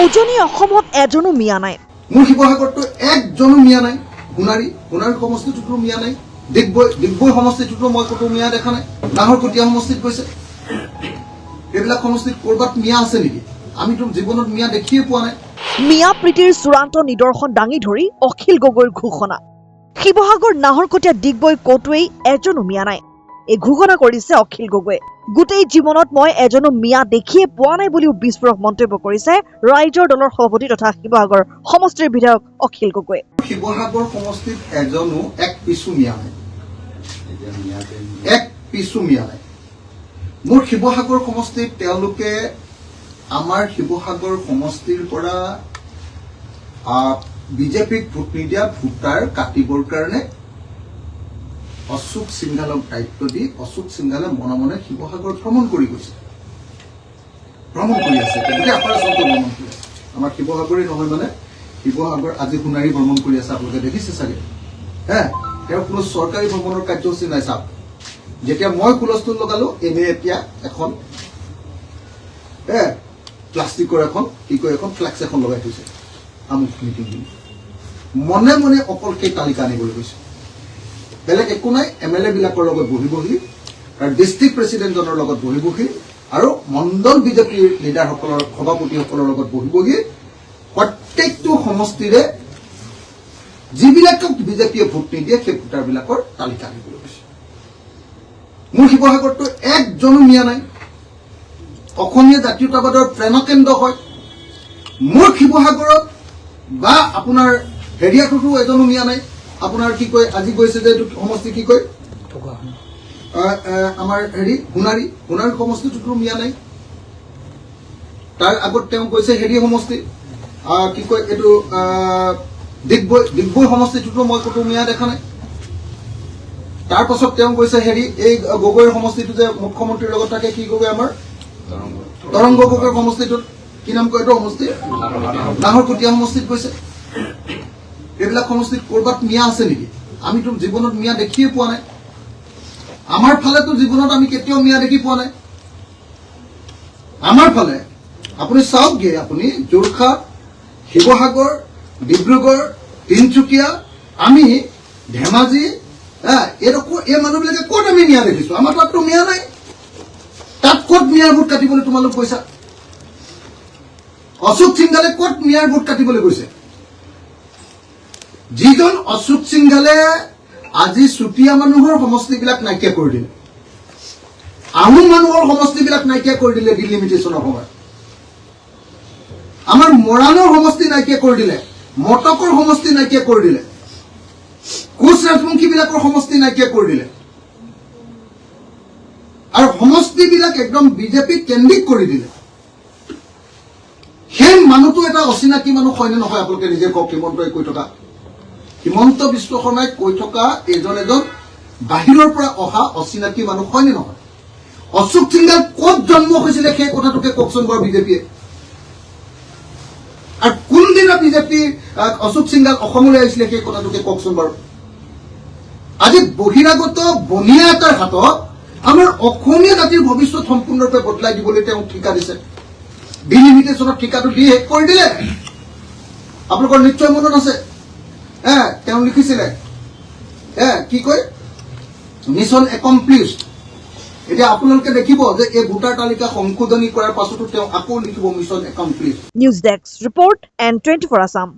উজনি অসমত এজনো মিয়া নাই। মোৰ শিৱসাগৰতো একজনো মিয়া নাই। সোণাৰী সমষ্টিটোতো মিয়া নাই। ডিগবৈ সমষ্টিটোতো মই ক'তো মিয়া দেখা নাই। নাহৰকটীয়া সমষ্টিত গৈছে। এইবিলাক সমষ্টিত ক'ৰবাত মিয়া আছে নেকি? আমিতো জীৱনত মিয়া দেখিয়ে পোৱা নাই। মিয়া প্ৰীতিৰ চূড়ান্ত নিদৰ্শন দাঙি ধৰি অখিল গগৈৰ ঘোষণা। শিৱসাগৰ নাহৰকটীয়া ডিগবৈ ক'তোৱেই এজনো মিয়া নাই। এই ঘোষণা কৰিছে অখিল গগৈয়ে। গোটেই জীৱনত মই এজনো মিয়া দেখিয়ে পোৱা নাই বুলিও বিস্ফোৰক মন্তব্য কৰিছে ৰাইজৰ দলৰ সভাপতি তথা শিৱসাগৰ সমষ্টিৰ বিধায়ক অখিল গগৈয়ে। শিৱসাগৰ সমষ্টিত এজনো এক পিছো মিয়া নাই। এক পিছো মিয়া নাই। মোৰ শিৱসাগৰ সমষ্টিত তেওঁলোকে আমাৰ শিৱসাগৰ সমষ্টিৰ পৰা বিজেপিক ভোট নিদিয়া ভোটাৰ কাটিবৰ কাৰণে অশোক সিংঘালক দায়িত্ব দি অশোক সিংঘালে মনে মনে শিৱসাগৰ ভ্ৰমণ কৰি গৈছে। ভ্ৰমণ কৰি আছে, গোটেই আপাৰেচনটো ভ্ৰমণ কৰি আছে। আমাৰ শিৱসাগৰেই নহয় মানে শিৱসাগৰ আজি সোণাৰী ভ্ৰমণ কৰি আছে, আপোনালোকে দেখিছে চাগে। তেওঁৰ কোনো চৰকাৰী ভ্ৰমণৰ কাৰ্যসূচী নাই। চাওক, যেতিয়া মই হুলস্থুল লগালো এনে এতিয়া এখন প্লাষ্টিকৰ এখন ফ্লেক্স এখন লগাই থৈছে আমুক মিটিং বুলি। মনে মনে অকল সেই তালিকা আনিবলৈ গৈছে, বেলেগ একো নাই। MLA বিলাকৰ লগত বহি আৰু ডিষ্ট্ৰিক্ট প্ৰেচিডেণ্টজনৰ লগত বহি আৰু মণ্ডল বিজেপিৰ লিডাৰসকলৰ সভাপতিসকলৰ লগত বহি প্ৰত্যেকটো সমষ্টিৰে যিবিলাকক বিজেপিয়ে ভোট নিদিয়ে সেই ভোটাৰবিলাকৰ তালিকা আনিবলৈ গৈছে। মোৰ শিৱসাগৰতো একজনো মিয়া নাই। অসমীয়া জাতীয়তাবাদৰ প্ৰেমকেন্দ্ৰ হয় মোৰ শিৱসাগৰত, বা আপোনাৰ হেৰিয়াটোতো এজনো মিয়া নাই। আপোনাৰ কি কয়, আজি গৈছে যে এইটো সমষ্টি কি কয়, আমাৰ সোণাৰী সমষ্টিটোতো মিয়া নাই। তাৰ আগত তেওঁ কৈছে সমষ্টি কি কয় এইটো ডিগবৈ সমষ্টিটোতো মই ক'তো মিয়া দেখা নাই। তাৰ পাছত তেওঁ কৈছে এই গগৈৰ সমষ্টিটো যে মুখ্যমন্ত্ৰীৰ লগত থাকে, কি গগৈ আমাৰ তৰংগ গগৈৰ সমষ্টিটোত কি নাম কয় এইটো সমষ্টি, নাহৰকটীয়া সমষ্টিত গৈছে। এইবিলাক সমষ্টিত ক'ৰবাত মিয়া আছে নেকি? আমিতো জীৱনত মিয়া দেখিয়ে পোৱা নাই। আমাৰ ফালেতো জীৱনত আমি কেতিয়াও মিয়া দেখি পোৱা নাই। আমাৰ ফালে আপুনি চাওকগে, আপুনি যোৰহাট, শিৱসাগৰ, ডিব্ৰুগড়, তিনিচুকীয়া, আমি ধেমাজি, এই মানুহবিলাকে ক'ত আমি মিয়া দেখিছো? আমাৰ তাততো মিয়া নাই। তাত ক'ত মিয়াৰ ভোট কাটিবলৈ তোমালোক কৈছা? অশোক সিংঘালে ক'ত মিয়াৰ ভোট কাটিবলৈ গৈছে? যিজন অশোক সিংঘালে আজি চুতীয়া মানুহৰ সমষ্টিবিলাক নাইকিয়া কৰি দিলে, আহোম মানুহৰ সমষ্টিবিলাক নাইকিয়া কৰি দিলে ডিলিমিটেশ্যনৰ সময়ত, আমাৰ মৰাণৰ সমষ্টি নাইকিয়া কৰি দিলে, মটকৰ সমষ্টি নাইকিয়া কৰি দিলে, কোচ ৰাজবংশীবিলাকৰ সমষ্টি নাইকিয়া কৰি দিলে, আৰু সমষ্টিবিলাক একদম বিজেপি কেন্দ্ৰিক কৰি দিলে। সেই মানুহটো এটা অচিনাকি মানুহ হয়নে নহয়? আপোনালোকে নিজে কওক। হিমন্তই কৈ থকা, হিমন্ত বিশ্ব শৰ্মাই কৈ থকা এজন বাহিৰৰ পৰা অহা অচিনাকি মানুহ হয়নে নহয়? অশোক সিংঘাল ক'ত জন্ম হৈছিলে সেই কথাটোকে কওকচোন বাৰু বিজেপিয়ে। আৰু কোনদিনা বিজেপি অশোক সিংঘাল অসমলৈ আহিছিলে সেই কথাটোকে কওকচোন বাৰু। আজি বহিৰাগত বনিয়া এটাৰ হাতত আমাৰ অসমীয়া জাতিৰ ভৱিষ্যত সম্পূৰ্ণৰূপে বদলাই দিবলৈ তেওঁ ঠিকা দিছে। ডিলিমিটেশ্যনৰ ঠিকাটো দি শেষ কৰি দিলে। আপোনালোকৰ নিশ্চয় মনত আছে, তেওঁ লিখিছিলে কি কয়, মিছন একমপ্লিছড। এতিয়া আপোনালোকে দেখিব যে এই ভোটাৰ তালিকা সংশোধনী কৰাৰ পাছতো তেওঁ আকৌ লিখিব mission accomplished. News desk report N24 Assam.